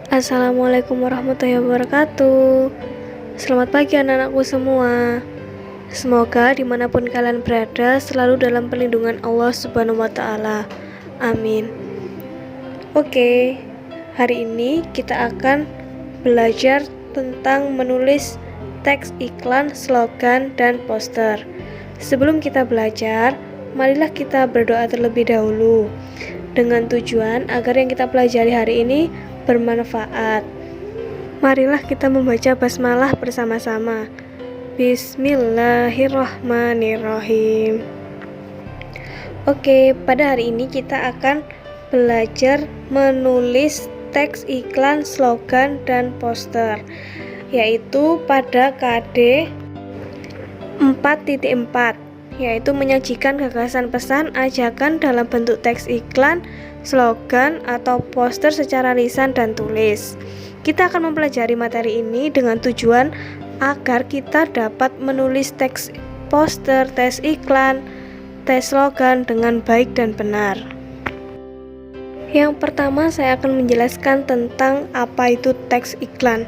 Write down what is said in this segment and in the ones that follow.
Assalamualaikum warahmatullahi wabarakatuh. Selamat pagi anak-anakku semua. Semoga dimanapun kalian berada selalu dalam perlindungan Allah Subhanahu wa Ta'ala. Amin. Oke, hari ini kita akan belajar tentang menulis teks iklan, slogan, dan poster. Sebelum kita belajar, marilah kita berdoa terlebih dahulu dengan tujuan agar yang kita pelajari hari ini bermanfaat. Marilah kita membaca basmalah bersama-sama. Bismillahirrahmanirrahim. Oke, pada hari ini kita akan belajar menulis teks iklan, slogan, dan poster, yaitu pada KD 4.4, yaitu menyajikan gagasan, pesan, ajakan dalam bentuk teks iklan, slogan, atau poster secara lisan dan tulis. Kita akan mempelajari materi ini dengan tujuan agar kita dapat menulis teks poster, teks iklan, teks slogan dengan baik dan benar. Yang pertama, saya akan menjelaskan tentang apa itu teks iklan.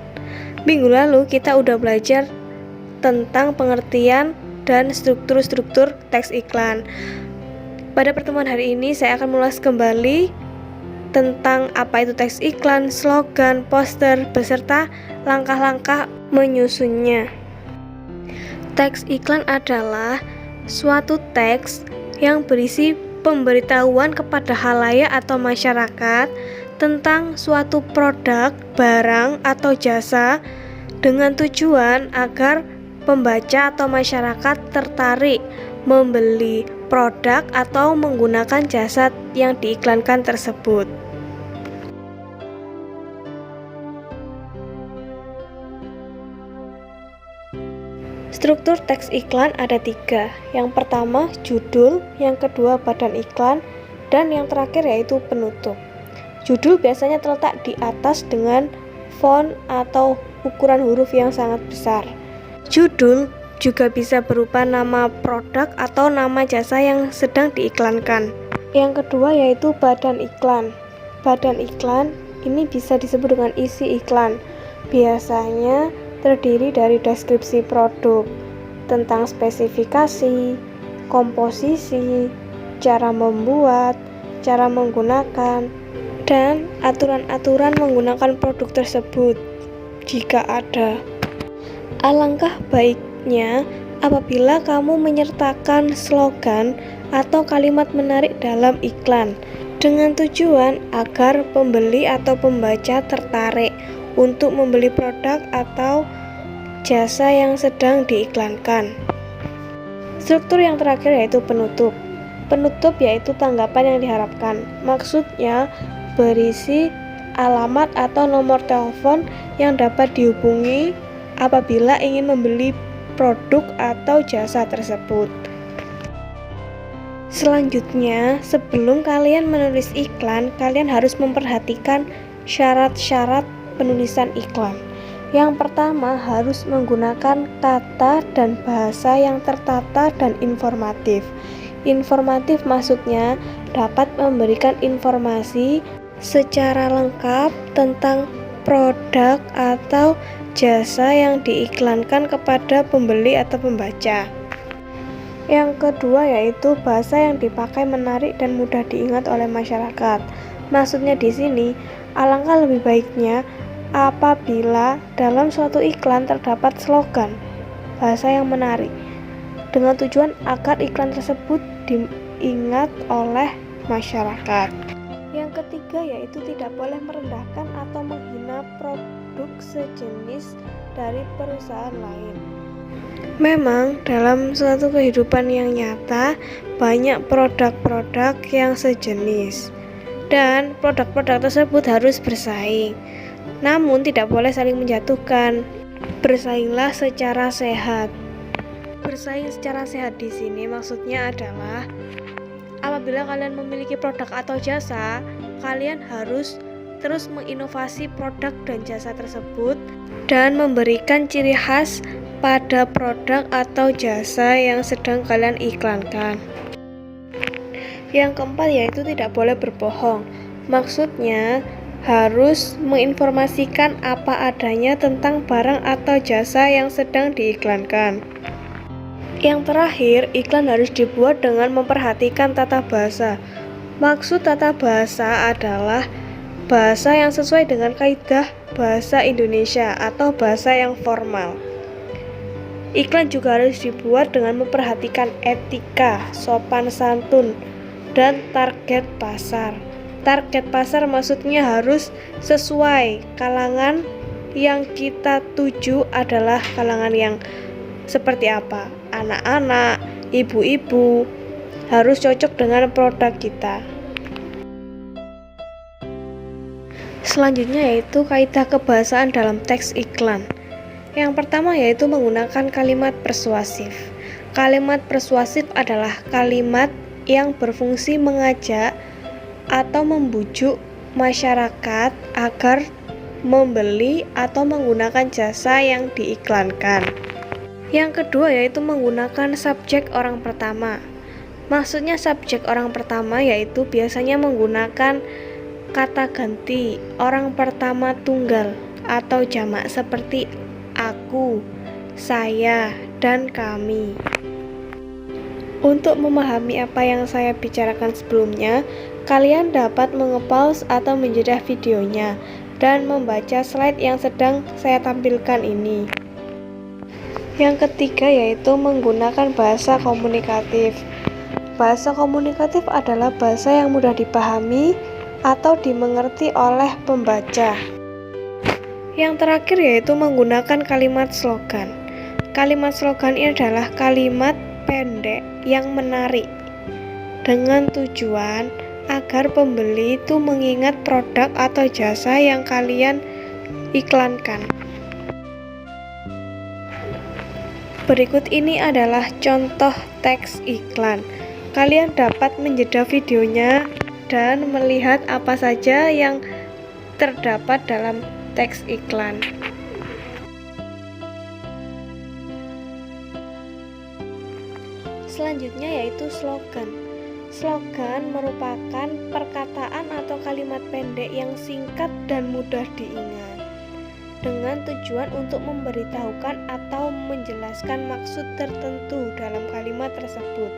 Minggu lalu kita udah belajar tentang pengertian dan struktur-struktur teks iklan. Pada pertemuan hari ini saya akan mengulas kembali tentang apa itu teks iklan, slogan, poster, beserta langkah-langkah menyusunnya. Teks iklan adalah suatu teks yang berisi pemberitahuan kepada khalayak atau masyarakat tentang suatu produk, barang, atau jasa dengan tujuan agar pembaca atau masyarakat tertarik membeli produk atau menggunakan jasa yang diiklankan tersebut. Struktur teks iklan ada 3. Yang pertama judul, yang kedua badan iklan, dan yang terakhir yaitu penutup. Judul biasanya terletak di atas dengan font atau ukuran huruf yang sangat besar. Judul juga bisa berupa nama produk atau nama jasa yang sedang diiklankan. Yang kedua yaitu badan iklan. Badan iklan ini bisa disebut dengan isi iklan. Biasanya terdiri dari deskripsi produk, tentang spesifikasi, komposisi, cara membuat, cara menggunakan, dan aturan-aturan menggunakan produk tersebut jika ada. Alangkah baiknya apabila kamu menyertakan slogan atau kalimat menarik dalam iklan dengan tujuan agar pembeli atau pembaca tertarik untuk membeli produk atau jasa yang sedang diiklankan. Struktur yang terakhir yaitu penutup. Penutup yaitu tanggapan yang diharapkan. Maksudnya berisi alamat atau nomor telepon yang dapat dihubungi apabila ingin membeli produk atau jasa tersebut. Selanjutnya, sebelum kalian menulis iklan, kalian harus memperhatikan syarat-syarat penulisan iklan. Yang pertama, harus menggunakan kata dan bahasa yang tertata dan informatif. Informatif maksudnya dapat memberikan informasi secara lengkap tentang produk atau jasa yang diiklankan kepada pembeli atau pembaca. Yang kedua yaitu bahasa yang dipakai menarik dan mudah diingat oleh masyarakat. Maksudnya di sini, alangkah lebih baiknya apabila dalam suatu iklan terdapat slogan, bahasa yang menarik, dengan tujuan agar iklan tersebut diingat oleh masyarakat. Yang ketiga yaitu tidak boleh merendahkan atau menghina produk sejenis dari perusahaan lain. Memang dalam suatu kehidupan yang nyata banyak produk-produk yang sejenis dan produk-produk tersebut harus bersaing. Namun tidak boleh saling menjatuhkan. Bersainglah secara sehat. Bersaing secara sehat di sini maksudnya adalah apabila kalian memiliki produk atau jasa, kalian harus terus menginovasi produk dan jasa tersebut dan memberikan ciri khas pada produk atau jasa yang sedang kalian iklankan. Yang keempat yaitu tidak boleh berbohong. Maksudnya harus menginformasikan apa adanya tentang barang atau jasa yang sedang diiklankan. Yang terakhir, iklan harus dibuat dengan memperhatikan tata bahasa. Maksud tata bahasa adalah bahasa yang sesuai dengan kaidah bahasa Indonesia atau bahasa yang formal. Iklan juga harus dibuat dengan memperhatikan etika, sopan santun, dan target pasar. Target pasar maksudnya harus sesuai kalangan yang kita tuju adalah kalangan yang seperti apa? Anak-anak, ibu-ibu, harus cocok dengan produk kita. Selanjutnya yaitu kaidah kebahasaan dalam teks iklan. Yang pertama yaitu menggunakan kalimat persuasif. Kalimat persuasif adalah kalimat yang berfungsi mengajak atau membujuk masyarakat agar membeli atau menggunakan jasa yang diiklankan. Yang kedua yaitu menggunakan subjek orang pertama. Maksudnya subjek orang pertama yaitu biasanya menggunakan kata ganti orang pertama tunggal atau jamak seperti aku, saya, dan kami. Untuk memahami apa yang saya bicarakan sebelumnya, kalian dapat mengepause atau menjeda videonya dan membaca slide yang sedang saya tampilkan ini. Yang ketiga yaitu menggunakan bahasa komunikatif. Bahasa komunikatif adalah bahasa yang mudah dipahami atau dimengerti oleh pembaca. Yang terakhir yaitu menggunakan kalimat slogan. Kalimat slogan ini adalah kalimat pendek yang menarik dengan tujuan agar pembeli itu mengingat produk atau jasa yang kalian iklankan. Berikut ini adalah contoh teks iklan. Kalian dapat menjeda videonya dan melihat apa saja yang terdapat dalam teks iklan. Selanjutnya yaitu slogan. Slogan merupakan perkataan atau kalimat pendek yang singkat dan mudah diingat, dengan tujuan untuk memberitahukan atau menjelaskan maksud tertentu dalam kalimat tersebut.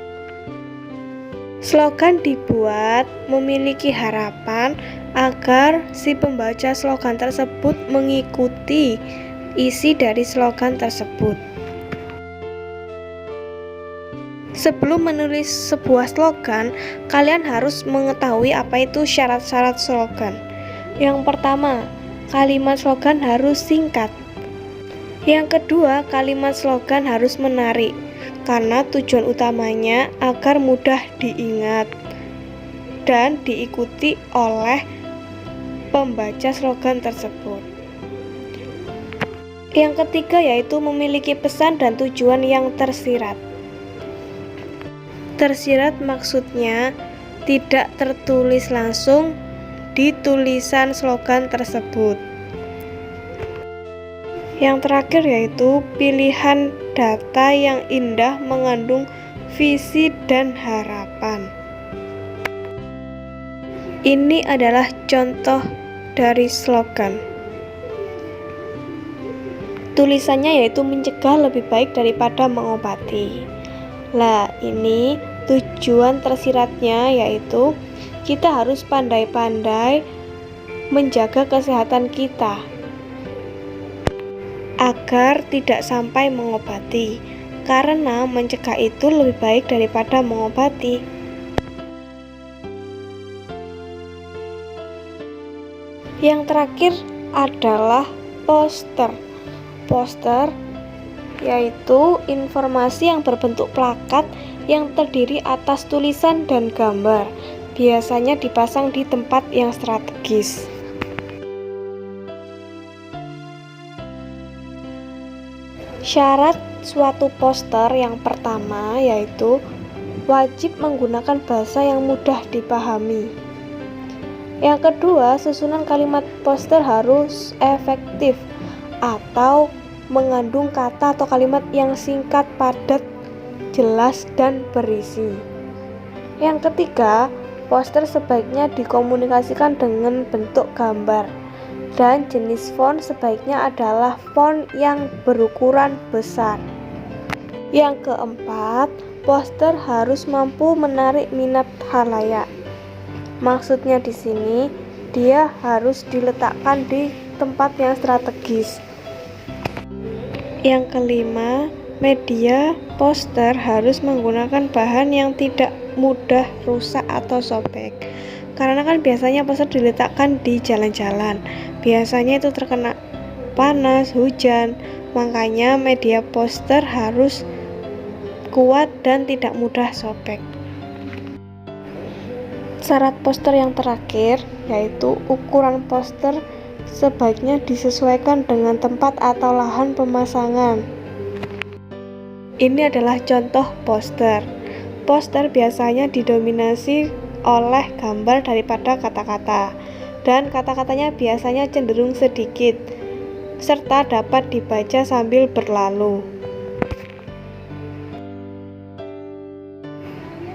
Slogan dibuat memiliki harapan agar si pembaca slogan tersebut mengikuti isi dari slogan tersebut. Sebelum menulis sebuah slogan, kalian harus mengetahui apa itu syarat-syarat slogan. Yang pertama, kalimat slogan harus singkat. Yang kedua, kalimat slogan harus menarik, karena tujuan utamanya agar mudah diingat dan diikuti oleh pembaca slogan tersebut. Yang ketiga yaitu memiliki pesan dan tujuan yang tersirat. Tersirat maksudnya tidak tertulis langsung di tulisan slogan tersebut. Yang terakhir yaitu pilihan data yang indah mengandung visi dan harapan. Ini adalah contoh dari slogan. Tulisannya yaitu mencegah lebih baik daripada mengobati. Lah, ini tujuan tersiratnya yaitu kita harus pandai-pandai menjaga kesehatan kita agar tidak sampai mengobati, karena mencegah itu lebih baik daripada mengobati. Yang terakhir adalah poster. Poster yaitu informasi yang berbentuk plakat yang terdiri atas tulisan dan gambar, biasanya dipasang di tempat yang strategis. Syarat suatu poster yang pertama yaitu wajib menggunakan bahasa yang mudah dipahami. Yang kedua, susunan kalimat poster harus efektif atau mengandung kata atau kalimat yang singkat, padat, jelas, dan berisi. Yang ketiga, Poster sebaiknya dikomunikasikan dengan bentuk gambar, dan jenis font sebaiknya adalah font yang berukuran besar. Yang keempat, poster harus mampu menarik minat khalayak. Maksudnya di sini, dia harus diletakkan di tempat yang strategis. Yang kelima, media poster harus menggunakan bahan yang tidak mudah rusak atau sobek. Karena kan biasanya poster diletakkan di jalan-jalan, biasanya itu terkena panas, hujan, makanya media poster harus kuat dan tidak mudah sobek. Syarat poster yang terakhir yaitu ukuran poster sebaiknya disesuaikan dengan tempat atau lahan pemasangan. Ini adalah contoh poster. Poster biasanya didominasi oleh gambar daripada kata-kata, dan kata-katanya biasanya cenderung sedikit, serta dapat dibaca sambil berlalu.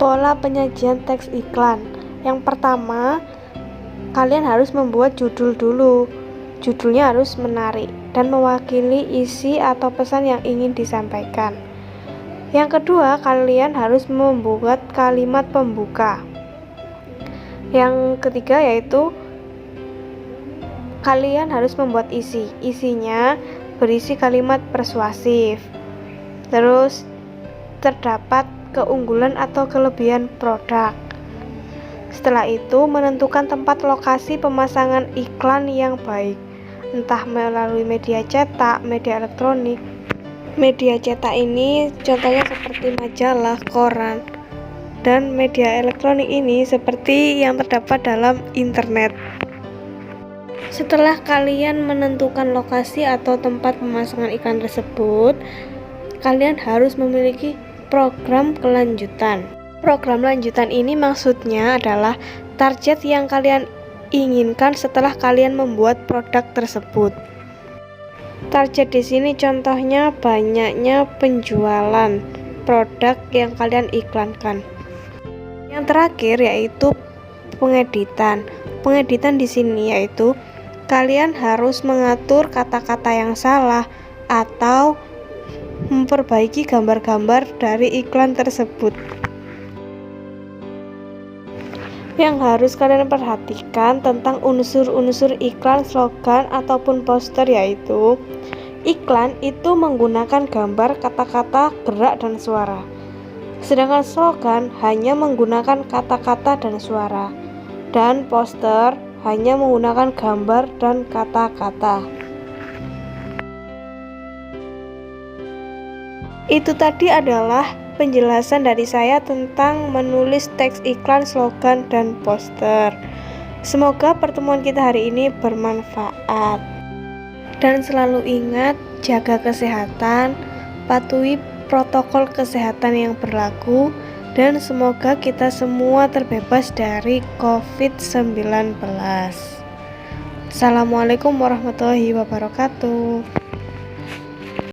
Pola penyajian teks iklan. Yang pertama, kalian harus membuat judul dulu. Judulnya harus menarik dan mewakili isi atau pesan yang ingin disampaikan. Yang kedua, kalian harus membuat kalimat pembuka. Yang ketiga yaitu kalian harus membuat isi. Isinya berisi kalimat persuasif. Terus terdapat keunggulan atau kelebihan produk. Setelah itu, menentukan tempat lokasi pemasangan iklan yang baik, entah melalui media cetak, media elektronik. Media cetak ini contohnya seperti majalah, koran, dan media elektronik ini seperti yang terdapat dalam internet. Setelah kalian menentukan lokasi atau tempat pemasangan iklan tersebut, kalian harus memiliki program kelanjutan. Program lanjutan ini maksudnya adalah target yang kalian inginkan setelah kalian membuat produk tersebut. Target di sini contohnya banyaknya penjualan produk yang kalian iklankan. Yang terakhir yaitu pengeditan. Pengeditan di sini yaitu kalian harus mengatur kata-kata yang salah atau memperbaiki gambar-gambar dari iklan tersebut. Yang harus kalian perhatikan tentang unsur-unsur iklan, slogan, ataupun poster yaitu iklan itu menggunakan gambar, kata-kata, gerak, dan suara. Sedangkan slogan hanya menggunakan kata-kata dan suara. Dan poster hanya menggunakan gambar dan kata-kata. Itu tadi adalah penjelasan dari saya tentang menulis teks iklan, slogan, dan poster. Semoga pertemuan kita hari ini bermanfaat. Dan selalu ingat, jaga kesehatan, patuhi protokol kesehatan yang berlaku, dan semoga kita semua terbebas dari COVID-19. Assalamualaikum warahmatullahi wabarakatuh.